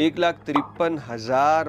1,53,000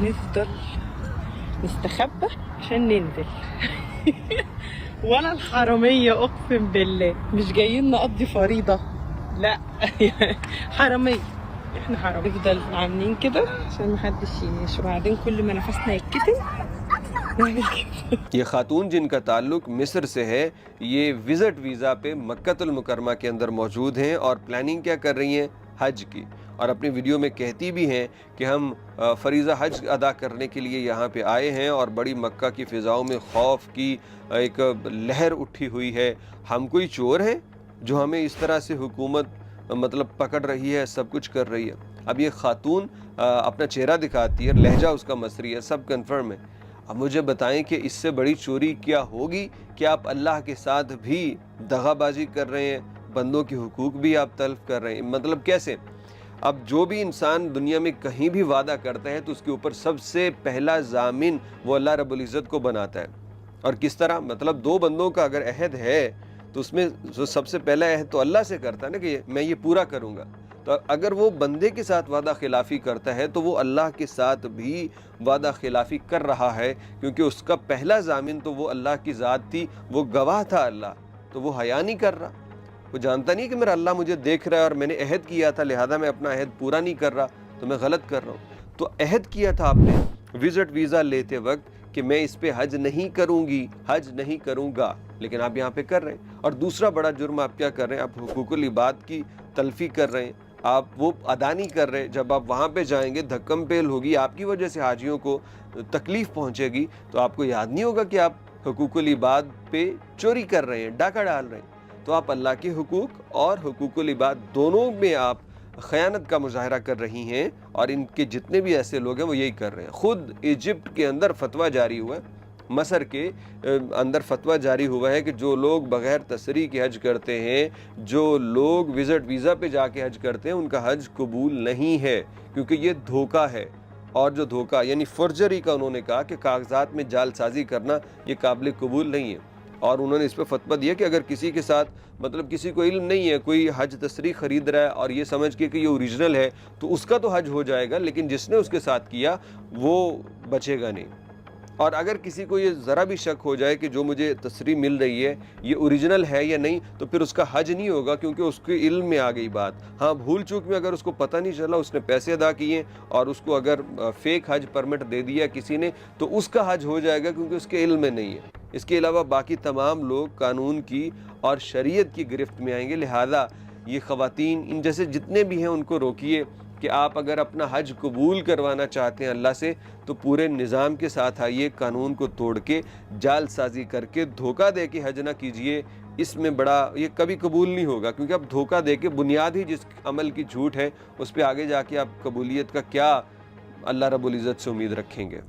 نفضل نستخبى عشان ننزل ولا الحرامية أقسم بالله مش جايين نقضي فريضة، لا حرامية، احنا حرامية. نفضل عاملين كده عشان محدش يعيش، وبعدين كل ما نفسنا يتكتم نعمل كده. یہ خاتون جن کا تعلق مصر سے ہے، یہ وزٹ ویزا پہ مکۃ المکرمہ کے اندر موجود ہیں اور پلاننگ کیا کر رہی ہیں؟ حج کی، اور اپنی ویڈیو میں کہتی بھی ہیں کہ ہم فریضہ حج ادا کرنے کے لیے یہاں پہ آئے ہیں اور بڑی مکہ کی فضاؤں میں خوف کی ایک لہر اٹھی ہوئی ہے۔ ہم کوئی چور ہیں جو ہمیں اس طرح سے حکومت مطلب پکڑ رہی ہے، سب کچھ کر رہی ہے۔ اب یہ خاتون اپنا چہرہ دکھاتی ہے، لہجہ اس کا مصری ہے، سب کنفرم ہے۔ اب مجھے بتائیں کہ اس سے بڑی چوری کیا ہوگی کہ آپ اللہ کے ساتھ بھی دغا بازی کر رہے ہیں، بندوں کے حقوق بھی آپ تلف کر رہے ہیں۔ مطلب کیسے؟ اب جو بھی انسان دنیا میں کہیں بھی وعدہ کرتا ہے تو اس کے اوپر سب سے پہلا ضامن وہ اللہ رب العزت کو بناتا ہے۔ اور کس طرح؟ مطلب دو بندوں کا اگر عہد ہے تو اس میں جو سب سے پہلا عہد تو اللہ سے کرتا ہے نا کہ میں یہ پورا کروں گا۔ تو اگر وہ بندے کے ساتھ وعدہ خلافی کرتا ہے تو وہ اللہ کے ساتھ بھی وعدہ خلافی کر رہا ہے، کیونکہ اس کا پہلا ضامن تو وہ اللہ کی ذات تھی، وہ گواہ تھا اللہ، تو وہ حیا نہیں کر رہا۔ وہ جانتا نہیں کہ میرا اللہ مجھے دیکھ رہا ہے اور میں نے عہد کیا تھا، لہذا میں اپنا عہد پورا نہیں کر رہا تو میں غلط کر رہا ہوں۔ تو عہد کیا تھا آپ نے وزٹ ویزا لیتے وقت کہ میں اس پہ حج نہیں کروں گی، حج نہیں کروں گا، لیکن آپ یہاں پہ کر رہے ہیں۔ اور دوسرا بڑا جرم آپ کیا کر رہے ہیں؟ آپ حقوق العباد کی تلفی کر رہے ہیں، آپ وہ ادا نہیں کر رہے۔ جب آپ وہاں پہ جائیں گے دھکم پیل ہوگی، آپ کی وجہ سے حاجیوں کو تکلیف پہنچے گی، تو آپ کو یاد نہیں ہوگا کہ آپ حقوق العباد پہ چوری کر رہے ہیں، ڈاکہ ڈال رہے ہیں۔ تو آپ اللہ کے حقوق اور حقوق العباد دونوں میں آپ خیانت کا مظاہرہ کر رہی ہیں، اور ان کے جتنے بھی ایسے لوگ ہیں وہ یہی کر رہے ہیں۔ خود ایجپٹ کے اندر فتویٰ جاری ہوا ہے، مصر کے اندر فتویٰ جاری ہوا ہے کہ جو لوگ بغیر تسریح کے حج کرتے ہیں، جو لوگ وزٹ ویزا پہ جا کے حج کرتے ہیں، ان کا حج قبول نہیں ہے، کیونکہ یہ دھوکہ ہے۔ اور جو دھوکہ یعنی فرجری کا انہوں نے کہا کہ کاغذات میں جعل سازی کرنا یہ قابل قبول نہیں ہے۔ اور انہوں نے اس پہ فتویٰ دیا کہ اگر کسی کے ساتھ مطلب کسی کو علم نہیں ہے، کوئی حج تسریح خرید رہا ہے اور یہ سمجھ کے کہ یہ اوریجنل ہے تو اس کا تو حج ہو جائے گا، لیکن جس نے اس کے ساتھ کیا وہ بچے گا نہیں۔ اور اگر کسی کو یہ ذرا بھی شک ہو جائے کہ جو مجھے تسریح مل رہی ہے یہ اوریجنل ہے یا نہیں، تو پھر اس کا حج نہیں ہوگا، کیونکہ اس کے علم میں آ گئی بات۔ ہاں بھول چوک میں اگر اس کو پتہ نہیں چلا، اس نے پیسے ادا کیے اور اس کو اگر فیک حج پرمٹ دے دیا کسی نے، تو اس کا حج ہو جائے گا، کیونکہ اس کے علم میں نہیں ہے۔ اس کے علاوہ باقی تمام لوگ قانون کی اور شریعت کی گرفت میں آئیں گے، لہذا یہ خواتین ان جیسے جتنے بھی ہیں ان کو روکیے کہ آپ اگر اپنا حج قبول کروانا چاہتے ہیں اللہ سے تو پورے نظام کے ساتھ آئیے، قانون کو توڑ کے جعل سازی کر کے دھوکہ دے کے حج نہ کیجئے۔ اس میں بڑا یہ کبھی قبول نہیں ہوگا، کیونکہ اب دھوکہ دے کے بنیاد ہی جس عمل کی جھوٹ ہے، اس پہ آگے جا کے آپ قبولیت کا کیا اللہ رب العزت سے امید رکھیں گے۔